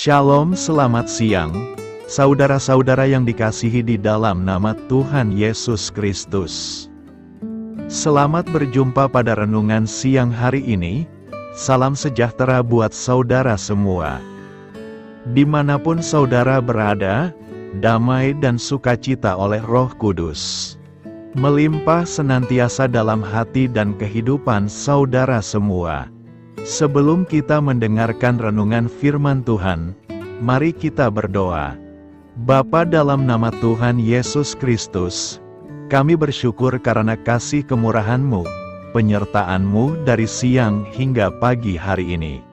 Shalom, selamat siang, saudara-saudara yang dikasihi di dalam nama Tuhan Yesus Kristus. Selamat berjumpa pada renungan siang hari ini. Salam sejahtera buat saudara semua. Dimanapun saudara berada, damai dan sukacita oleh Roh Kudus melimpah senantiasa dalam hati dan kehidupan saudara semua. Sebelum kita mendengarkan renungan firman Tuhan, mari kita berdoa. Bapa, dalam nama Tuhan Yesus Kristus, kami bersyukur karena kasih kemurahan-Mu, penyertaan-Mu dari siang hingga pagi hari ini.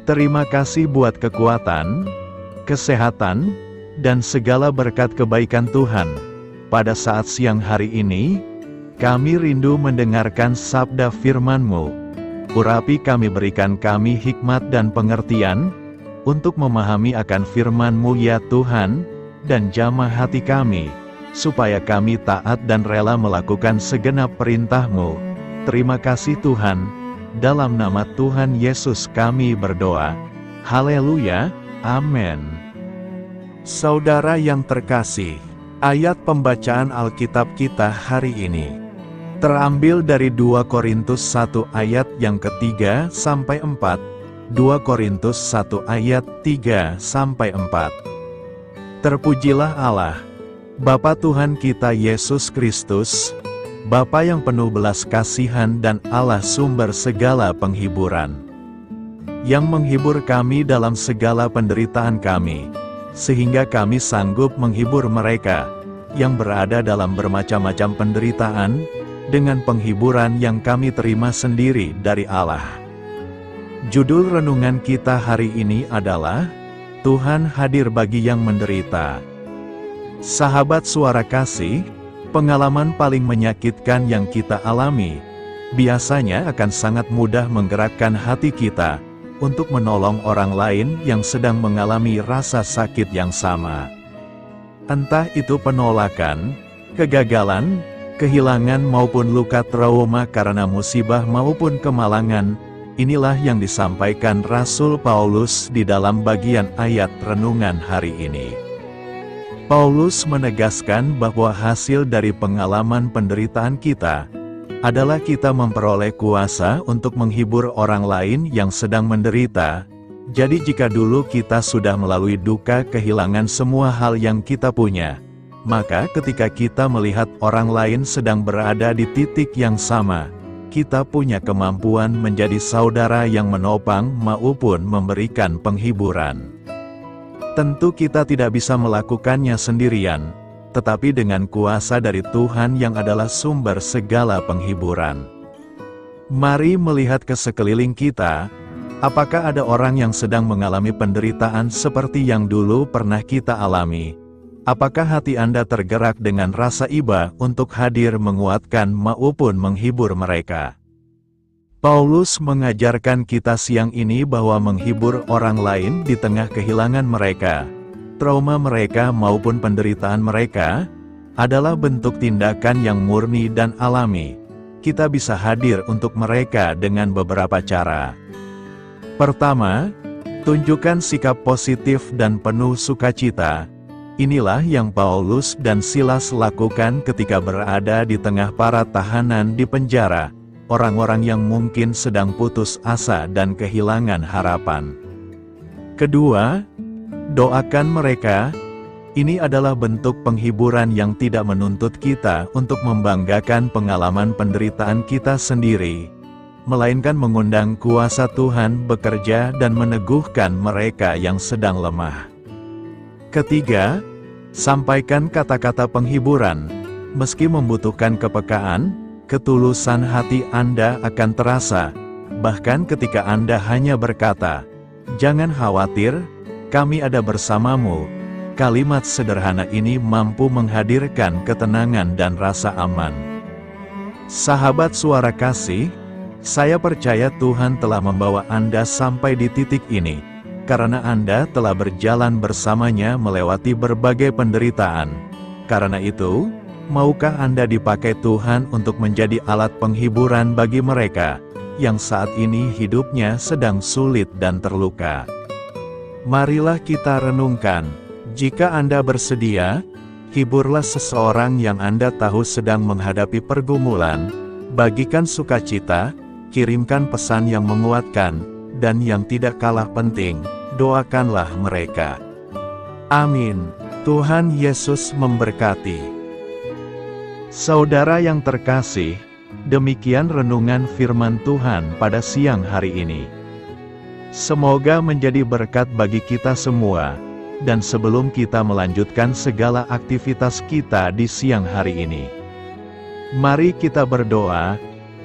Terima kasih buat kekuatan, kesehatan, dan segala berkat kebaikan Tuhan. Pada saat siang hari ini, kami rindu mendengarkan sabda firman-Mu. Urapi kami, berikan kami hikmat dan pengertian, untuk memahami akan firman-Mu ya Tuhan, dan jamah hati kami, supaya kami taat dan rela melakukan segenap perintah-Mu. Terima kasih Tuhan, dalam nama Tuhan Yesus kami berdoa. Haleluya, amin. Saudara yang terkasih, ayat pembacaan Alkitab kita hari ini terambil dari 2 Korintus 1 ayat yang ketiga sampai 4, 2 Korintus 1 ayat 3 sampai 4. Terpujilah Allah, Bapa Tuhan kita Yesus Kristus, Bapa yang penuh belas kasihan dan Allah sumber segala penghiburan, yang menghibur kami dalam segala penderitaan kami, sehingga kami sanggup menghibur mereka yang berada dalam bermacam-macam penderitaan, dengan penghiburan yang kami terima sendiri dari Allah. Judul renungan kita hari ini adalah Tuhan hadir bagi yang menderita. Sahabat suara kasih, pengalaman paling menyakitkan yang kita alami biasanya akan sangat mudah menggerakkan hati kita untuk menolong orang lain yang sedang mengalami rasa sakit yang sama. Entah itu penolakan, kegagalan, kehilangan maupun luka trauma karena musibah maupun kemalangan. Inilah yang disampaikan Rasul Paulus di dalam bagian ayat renungan hari ini. Paulus menegaskan bahwa hasil dari pengalaman penderitaan kita adalah kita memperoleh kuasa untuk menghibur orang lain yang sedang menderita. Jadi jika dulu kita sudah melalui duka kehilangan semua hal yang kita punya, maka ketika kita melihat orang lain sedang berada di titik yang sama, kita punya kemampuan menjadi saudara yang menopang maupun memberikan penghiburan. Tentu kita tidak bisa melakukannya sendirian, tetapi dengan kuasa dari Tuhan yang adalah sumber segala penghiburan. Mari melihat ke sekeliling kita, apakah ada orang yang sedang mengalami penderitaan seperti yang dulu pernah kita alami? Apakah hati Anda tergerak dengan rasa iba untuk hadir menguatkan maupun menghibur mereka? Paulus mengajarkan kita siang ini bahwa menghibur orang lain di tengah kehilangan mereka, trauma mereka maupun penderitaan mereka, adalah bentuk tindakan yang murni dan alami. Kita bisa hadir untuk mereka dengan beberapa cara. Pertama, tunjukkan sikap positif dan penuh sukacita. Inilah yang Paulus dan Silas lakukan ketika berada di tengah para tahanan di penjara, orang-orang yang mungkin sedang putus asa dan kehilangan harapan. Kedua, doakan mereka. Ini adalah bentuk penghiburan yang tidak menuntut kita untuk membanggakan pengalaman penderitaan kita sendiri, melainkan mengundang kuasa Tuhan bekerja dan meneguhkan mereka yang sedang lemah. Ketiga, sampaikan kata-kata penghiburan. Meski membutuhkan kepekaan, ketulusan hati Anda akan terasa, bahkan ketika Anda hanya berkata, "Jangan khawatir, kami ada bersamamu." Kalimat sederhana ini mampu menghadirkan ketenangan dan rasa aman. Sahabat suara kasih, saya percaya Tuhan telah membawa Anda sampai di titik ini, karena Anda telah berjalan bersamanya melewati berbagai penderitaan. Karena itu, maukah Anda dipakai Tuhan untuk menjadi alat penghiburan bagi mereka yang saat ini hidupnya sedang sulit dan terluka? Marilah kita renungkan. Jika Anda bersedia, hiburlah seseorang yang Anda tahu sedang menghadapi pergumulan, bagikan sukacita, kirimkan pesan yang menguatkan, dan yang tidak kalah penting, doakanlah mereka. Amin. Tuhan Yesus memberkati. Saudara yang terkasih, demikian renungan firman Tuhan pada siang hari ini. Semoga menjadi berkat bagi kita semua, dan sebelum kita melanjutkan segala aktivitas kita di siang hari ini, mari kita berdoa.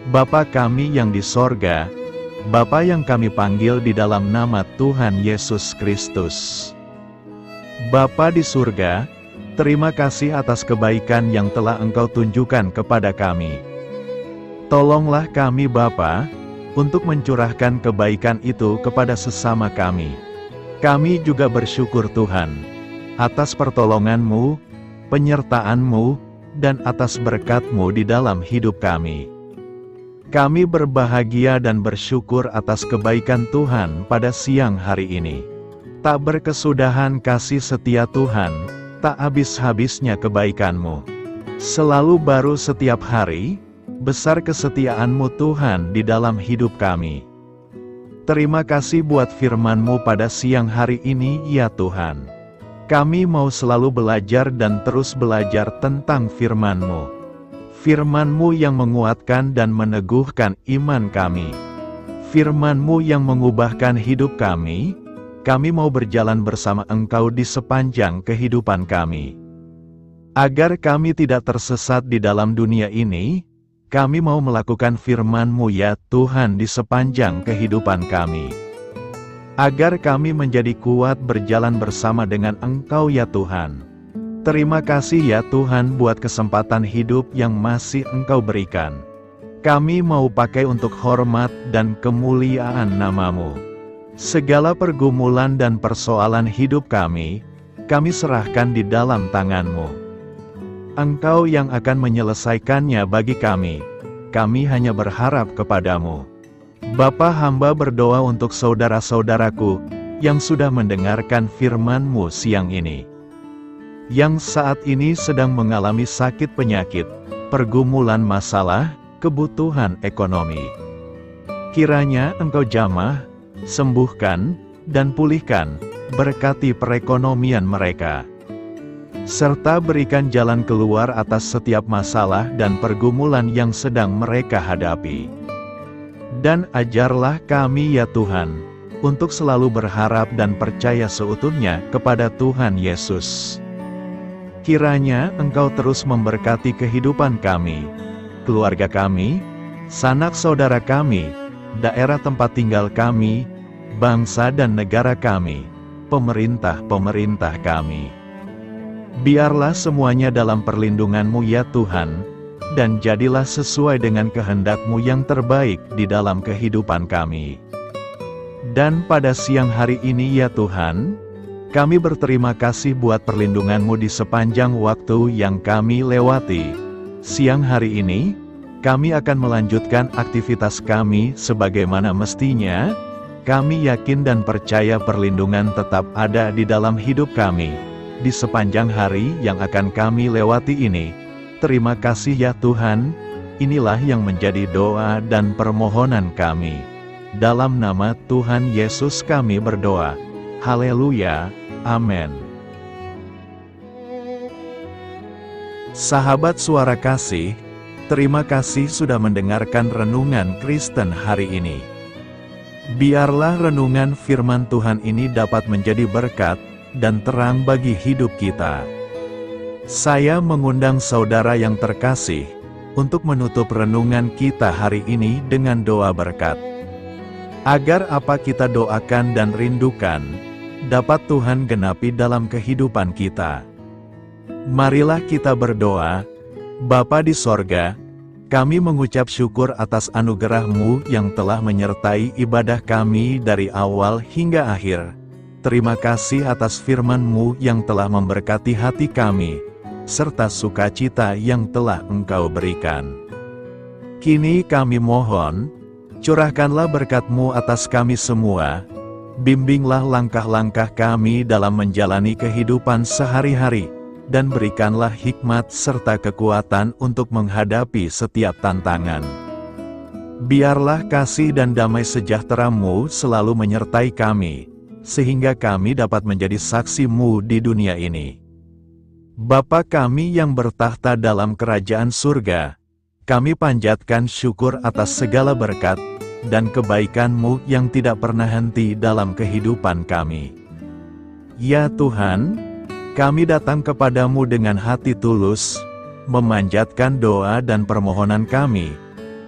Bapa kami yang di sorga, Bapa yang kami panggil di dalam nama Tuhan Yesus Kristus. Bapa di surga, terima kasih atas kebaikan yang telah Engkau tunjukkan kepada kami. Tolonglah kami Bapa, untuk mencurahkan kebaikan itu kepada sesama kami. Kami juga bersyukur Tuhan, atas pertolongan-Mu, penyertaan-Mu, dan atas berkat-Mu di dalam hidup kami. Kami berbahagia dan bersyukur atas kebaikan Tuhan pada siang hari ini. Tak berkesudahan kasih setia Tuhan, tak habis-habisnya kebaikan-Mu. Selalu baru setiap hari, besar kesetiaan-Mu Tuhan di dalam hidup kami. Terima kasih buat firman-Mu pada siang hari ini ya Tuhan. Kami mau selalu belajar dan terus belajar tentang firman-Mu. Firman-Mu yang menguatkan dan meneguhkan iman kami. Firman-Mu yang mengubahkan hidup kami mau berjalan bersama Engkau di sepanjang kehidupan kami. Agar kami tidak tersesat di dalam dunia ini, kami mau melakukan firman-Mu ya Tuhan di sepanjang kehidupan kami. Agar kami menjadi kuat berjalan bersama dengan Engkau ya Tuhan. Terima kasih ya Tuhan buat kesempatan hidup yang masih Engkau berikan. Kami mau pakai untuk hormat dan kemuliaan nama-Mu. Segala pergumulan dan persoalan hidup kami serahkan di dalam tangan-Mu. Engkau yang akan menyelesaikannya bagi kami. Kami hanya berharap kepada-Mu. Bapa, hamba berdoa untuk saudara-saudaraku yang sudah mendengarkan firman-Mu siang ini. Yang saat ini sedang mengalami sakit penyakit, pergumulan masalah, kebutuhan ekonomi. Kiranya Engkau jamah, sembuhkan, dan pulihkan, berkati perekonomian mereka. Serta berikan jalan keluar atas setiap masalah dan pergumulan yang sedang mereka hadapi. Dan ajarlah kami ya Tuhan, untuk selalu berharap dan percaya seutuhnya kepada Tuhan Yesus. Kiranya Engkau terus memberkati kehidupan kami, keluarga kami, sanak saudara kami, daerah tempat tinggal kami, bangsa dan negara kami, pemerintah-pemerintah kami. Biarlah semuanya dalam perlindungan-Mu ya Tuhan, dan jadilah sesuai dengan kehendak-Mu yang terbaik di dalam kehidupan kami. Dan pada siang hari ini ya Tuhan, kami berterima kasih buat perlindungan-Mu di sepanjang waktu yang kami lewati. Siang hari ini, kami akan melanjutkan aktivitas kami sebagaimana mestinya. Kami yakin dan percaya perlindungan tetap ada di dalam hidup kami di sepanjang hari yang akan kami lewati ini. Terima kasih ya Tuhan, inilah yang menjadi doa dan permohonan kami. Dalam nama Tuhan Yesus kami berdoa. Haleluya, amin. Sahabat Suara Kasih, terima kasih sudah mendengarkan renungan Kristen hari ini. Biarlah renungan firman Tuhan ini dapat menjadi berkat dan terang bagi hidup kita. Saya mengundang saudara yang terkasih untuk menutup renungan kita hari ini dengan doa berkat. Agar apa kita doakan dan rindukan, dapat Tuhan genapi dalam kehidupan kita. Marilah kita berdoa. Bapa di sorga, kami mengucap syukur atas anugerah-Mu yang telah menyertai ibadah kami dari awal hingga akhir. Terima kasih atas firman-Mu yang telah memberkati hati kami, serta sukacita yang telah Engkau berikan. Kini kami mohon, curahkanlah berkat-Mu atas kami semua, Bimbinglah langkah-langkah kami dalam menjalani kehidupan sehari-hari, dan berikanlah hikmat serta kekuatan untuk menghadapi setiap tantangan. Biarlah kasih dan damai sejahtera-Mu selalu menyertai kami, sehingga kami dapat menjadi saksi-Mu di dunia ini. Bapa kami yang bertahta dalam kerajaan surga, kami panjatkan syukur atas segala berkat dan kebaikan-Mu yang tidak pernah henti dalam kehidupan kami. Ya Tuhan, kami datang kepadamu dengan hati tulus, memanjatkan doa dan permohonan kami.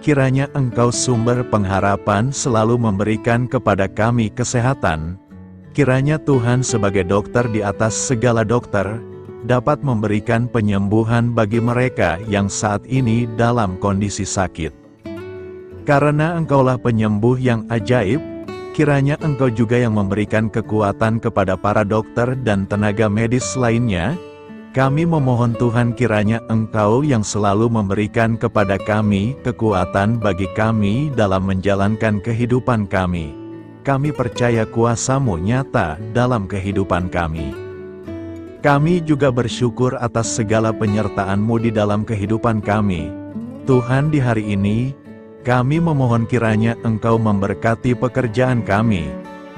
Kiranya Engkau sumber pengharapan selalu memberikan kepada kami kesehatan. Kiranya Tuhan sebagai dokter di atas segala dokter, dapat memberikan penyembuhan bagi mereka yang saat ini dalam kondisi sakit. Karena Engkaulah penyembuh yang ajaib, kiranya Engkau juga yang memberikan kekuatan kepada para dokter dan tenaga medis lainnya. Kami memohon Tuhan kiranya Engkau yang selalu memberikan kepada kami kekuatan bagi kami dalam menjalankan kehidupan kami. Kami percaya kuasa-Mu nyata dalam kehidupan kami. Kami juga bersyukur atas segala penyertaan-Mu di dalam kehidupan kami. Tuhan, di hari ini, kami memohon kiranya Engkau memberkati pekerjaan kami,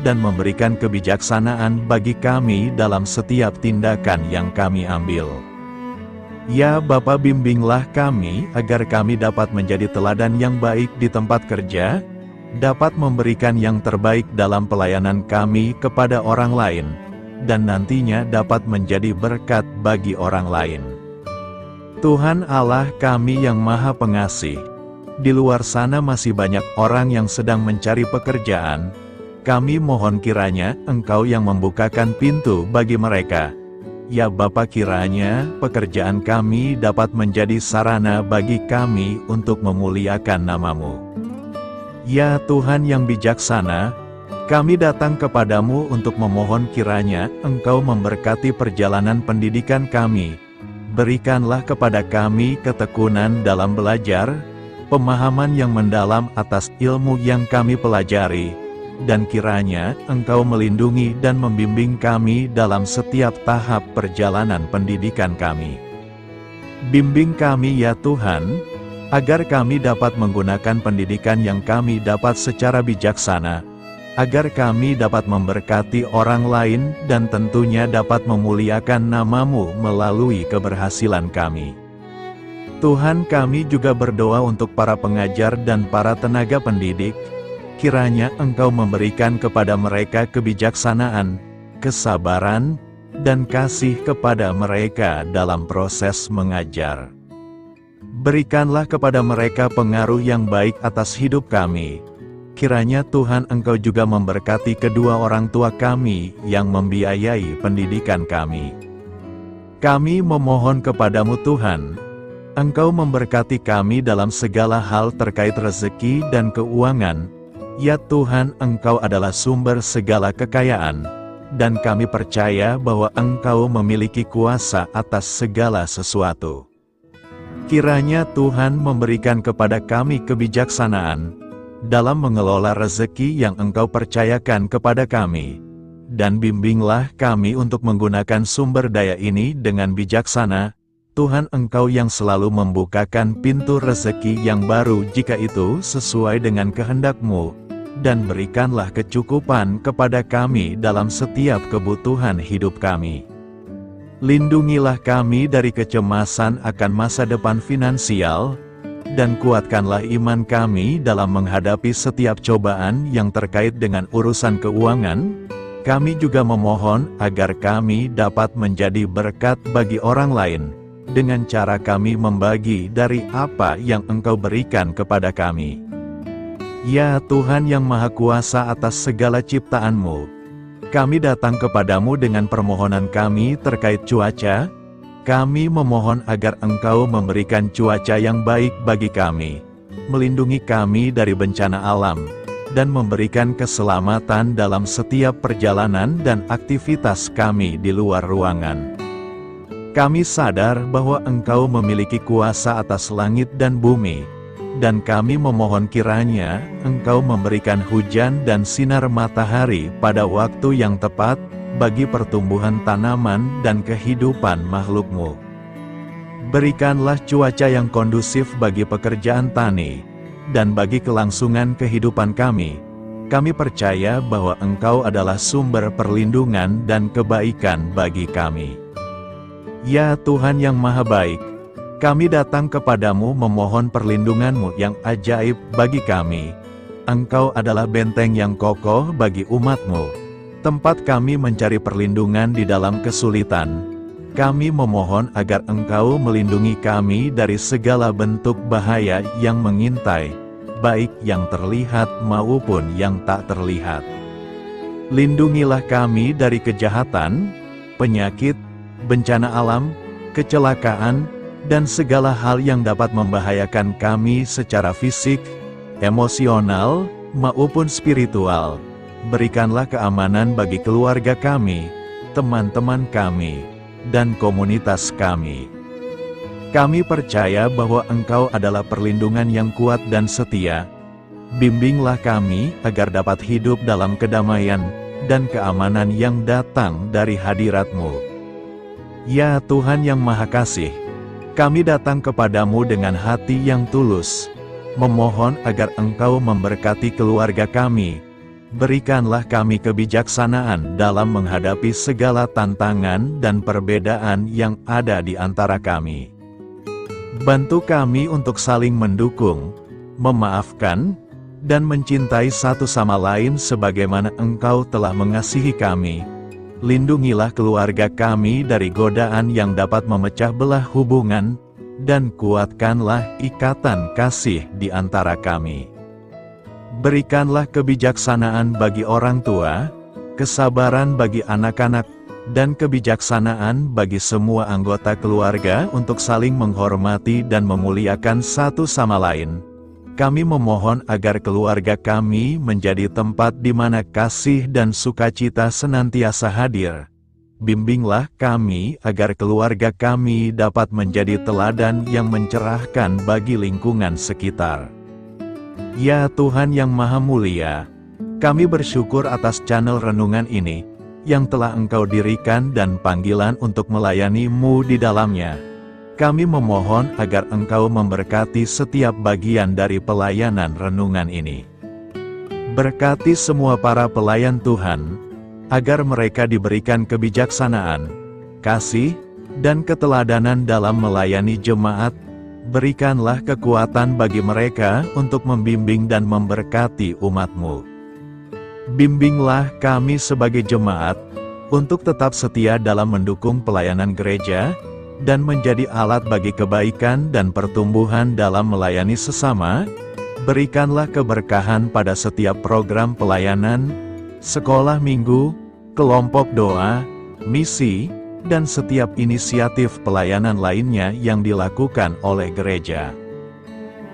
dan memberikan kebijaksanaan bagi kami dalam setiap tindakan yang kami ambil. Ya Bapa, bimbinglah kami agar kami dapat menjadi teladan yang baik di tempat kerja, dapat memberikan yang terbaik dalam pelayanan kami kepada orang lain, dan nantinya dapat menjadi berkat bagi orang lain. Tuhan Allah kami yang Maha Pengasih, di luar sana masih banyak orang yang sedang mencari pekerjaan. Kami mohon kiranya Engkau yang membukakan pintu bagi mereka. Ya Bapa, kiranya pekerjaan kami dapat menjadi sarana bagi kami untuk memuliakan nama-Mu. Ya Tuhan yang bijaksana, kami datang kepadamu untuk memohon kiranya Engkau memberkati perjalanan pendidikan kami. Berikanlah kepada kami ketekunan dalam belajar, pemahaman yang mendalam atas ilmu yang kami pelajari, dan kiranya Engkau melindungi dan membimbing kami dalam setiap tahap perjalanan pendidikan kami. Bimbing kami ya Tuhan, agar kami dapat menggunakan pendidikan yang kami dapat secara bijaksana, agar kami dapat memberkati orang lain dan tentunya dapat memuliakan nama-Mu melalui keberhasilan kami. Tuhan, kami juga berdoa untuk para pengajar dan para tenaga pendidik. Kiranya Engkau memberikan kepada mereka kebijaksanaan, kesabaran, dan kasih kepada mereka dalam proses mengajar. Berikanlah kepada mereka pengaruh yang baik atas hidup kami. Kiranya Tuhan Engkau juga memberkati kedua orang tua kami yang membiayai pendidikan kami. Kami memohon kepadamu Tuhan, Engkau memberkati kami dalam segala hal terkait rezeki dan keuangan. Ya Tuhan, Engkau adalah sumber segala kekayaan, dan kami percaya bahwa Engkau memiliki kuasa atas segala sesuatu. Kiranya Tuhan memberikan kepada kami kebijaksanaan dalam mengelola rezeki yang Engkau percayakan kepada kami, dan bimbinglah kami untuk menggunakan sumber daya ini dengan bijaksana. Tuhan, Engkau yang selalu membukakan pintu rezeki yang baru jika itu sesuai dengan kehendak-Mu, dan berikanlah kecukupan kepada kami dalam setiap kebutuhan hidup kami. Lindungilah kami dari kecemasan akan masa depan finansial, dan kuatkanlah iman kami dalam menghadapi setiap cobaan yang terkait dengan urusan keuangan. Kami juga memohon agar kami dapat menjadi berkat bagi orang lain, dengan cara kami membagi dari apa yang Engkau berikan kepada kami. Ya Tuhan yang Maha Kuasa atas segala ciptaan-Mu, kami datang kepadamu dengan permohonan kami terkait cuaca. Kami memohon agar Engkau memberikan cuaca yang baik bagi kami, melindungi kami dari bencana alam, dan memberikan keselamatan dalam setiap perjalanan dan aktivitas kami di luar ruangan. Kami sadar bahwa Engkau memiliki kuasa atas langit dan bumi, dan kami memohon kiranya Engkau memberikan hujan dan sinar matahari pada waktu yang tepat bagi pertumbuhan tanaman dan kehidupan makhluk-Mu. Berikanlah cuaca yang kondusif bagi pekerjaan tani, dan bagi kelangsungan kehidupan kami. Kami percaya bahwa Engkau adalah sumber perlindungan dan kebaikan bagi kami. Ya Tuhan yang Maha Baik, kami datang kepadamu memohon perlindungan-Mu yang ajaib bagi kami. Engkau adalah benteng yang kokoh bagi umat-Mu, tempat kami mencari perlindungan di dalam kesulitan. Kami memohon agar Engkau melindungi kami dari segala bentuk bahaya yang mengintai, baik yang terlihat maupun yang tak terlihat. Lindungilah kami dari kejahatan, penyakit, bencana alam, kecelakaan, dan segala hal yang dapat membahayakan kami secara fisik, emosional, maupun spiritual. Berikanlah keamanan bagi keluarga kami, teman-teman kami, dan komunitas kami. Kami percaya bahwa Engkau adalah perlindungan yang kuat dan setia. Bimbinglah kami agar dapat hidup dalam kedamaian dan keamanan yang datang dari hadirat-Mu. Ya Tuhan yang Maha Kasih, kami datang kepadamu dengan hati yang tulus, memohon agar Engkau memberkati keluarga kami. Berikanlah kami kebijaksanaan dalam menghadapi segala tantangan dan perbedaan yang ada di antara kami. Bantu kami untuk saling mendukung, memaafkan, dan mencintai satu sama lain sebagaimana Engkau telah mengasihi kami. Lindungilah keluarga kami dari godaan yang dapat memecah belah hubungan, dan kuatkanlah ikatan kasih di antara kami. Berikanlah kebijaksanaan bagi orang tua, kesabaran bagi anak-anak, dan kebijaksanaan bagi semua anggota keluarga untuk saling menghormati dan memuliakan satu sama lain. Kami memohon agar keluarga kami menjadi tempat di mana kasih dan sukacita senantiasa hadir. Bimbinglah kami agar keluarga kami dapat menjadi teladan yang mencerahkan bagi lingkungan sekitar. Ya Tuhan yang Maha Mulia, kami bersyukur atas channel renungan ini, yang telah Engkau dirikan dan panggilan untuk melayani-Mu di dalamnya. Kami memohon agar Engkau memberkati setiap bagian dari pelayanan renungan ini. Berkati semua para pelayan Tuhan, agar mereka diberikan kebijaksanaan, kasih, dan keteladanan dalam melayani jemaat. Berikanlah kekuatan bagi mereka untuk membimbing dan memberkati umat-Mu. Bimbinglah kami sebagai jemaat, untuk tetap setia dalam mendukung pelayanan gereja, dan menjadi alat bagi kebaikan dan pertumbuhan dalam melayani sesama. Berikanlah keberkahan pada setiap program pelayanan, sekolah minggu, kelompok doa, misi, dan setiap inisiatif pelayanan lainnya yang dilakukan oleh gereja.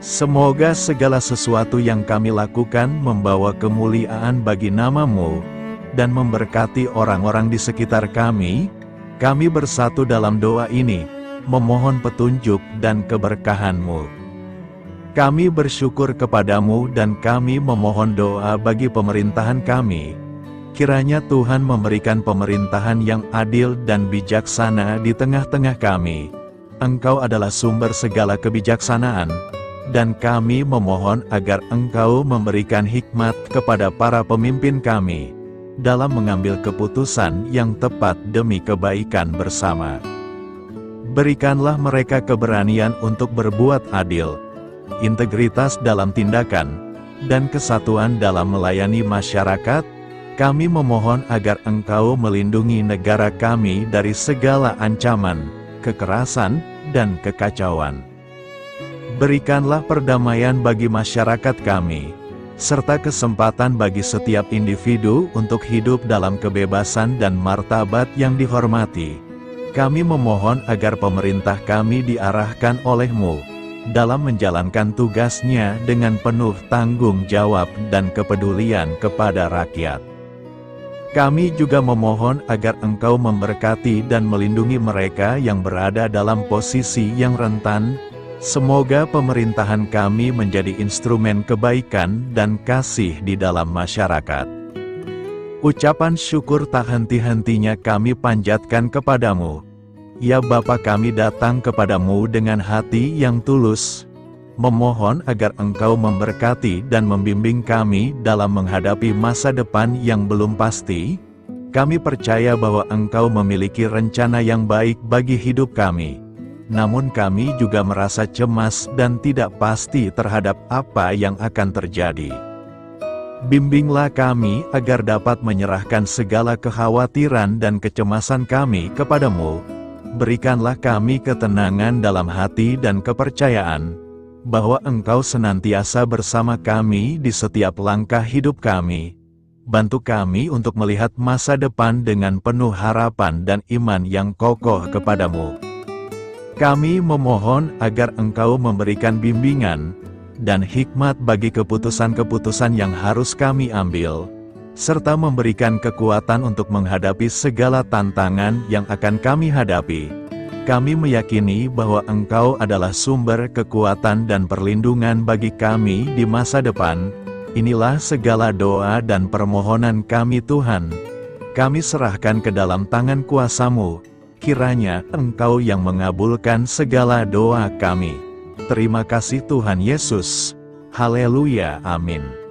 Semoga segala sesuatu yang kami lakukan membawa kemuliaan bagi nama-Mu, dan memberkati orang-orang di sekitar kami. Kami bersatu dalam doa ini, memohon petunjuk dan keberkahan-Mu. Kami bersyukur kepadamu dan kami memohon doa bagi pemerintahan kami. Kiranya Tuhan memberikan pemerintahan yang adil dan bijaksana di tengah-tengah kami. Engkau adalah sumber segala kebijaksanaan, dan kami memohon agar Engkau memberikan hikmat kepada para pemimpin kami, dalam mengambil keputusan yang tepat demi kebaikan bersama. Berikanlah mereka keberanian untuk berbuat adil, integritas dalam tindakan, dan kesatuan dalam melayani masyarakat. Kami memohon agar Engkau melindungi negara kami dari segala ancaman, kekerasan, dan kekacauan. Berikanlah perdamaian bagi masyarakat kami, serta kesempatan bagi setiap individu untuk hidup dalam kebebasan dan martabat yang dihormati. Kami memohon agar pemerintah kami diarahkan oleh-Mu, dalam menjalankan tugasnya dengan penuh tanggung jawab dan kepedulian kepada rakyat. Kami juga memohon agar Engkau memberkati dan melindungi mereka yang berada dalam posisi yang rentan, Semoga pemerintahan kami menjadi instrumen kebaikan dan kasih di dalam masyarakat. Ucapan syukur tak henti-hentinya kami panjatkan kepadamu. Ya Bapa, kami datang kepadamu dengan hati yang tulus, memohon agar Engkau memberkati dan membimbing kami dalam menghadapi masa depan yang belum pasti. Kami percaya bahwa Engkau memiliki rencana yang baik bagi hidup kami. Namun kami juga merasa cemas dan tidak pasti terhadap apa yang akan terjadi. Bimbinglah kami agar dapat menyerahkan segala kekhawatiran dan kecemasan kami kepadamu. Berikanlah kami ketenangan dalam hati dan kepercayaan bahwa Engkau senantiasa bersama kami di setiap langkah hidup kami. Bantu kami untuk melihat masa depan dengan penuh harapan dan iman yang kokoh kepadamu. Kami memohon agar Engkau memberikan bimbingan dan hikmat bagi keputusan-keputusan yang harus kami ambil, serta memberikan kekuatan untuk menghadapi segala tantangan yang akan kami hadapi. Kami meyakini bahwa Engkau adalah sumber kekuatan dan perlindungan bagi kami di masa depan. Inilah segala doa dan permohonan kami Tuhan. Kami serahkan ke dalam tangan kuasa-Mu. Kiranya Engkau yang mengabulkan segala doa kami. Terima kasih Tuhan Yesus. Haleluya, amin.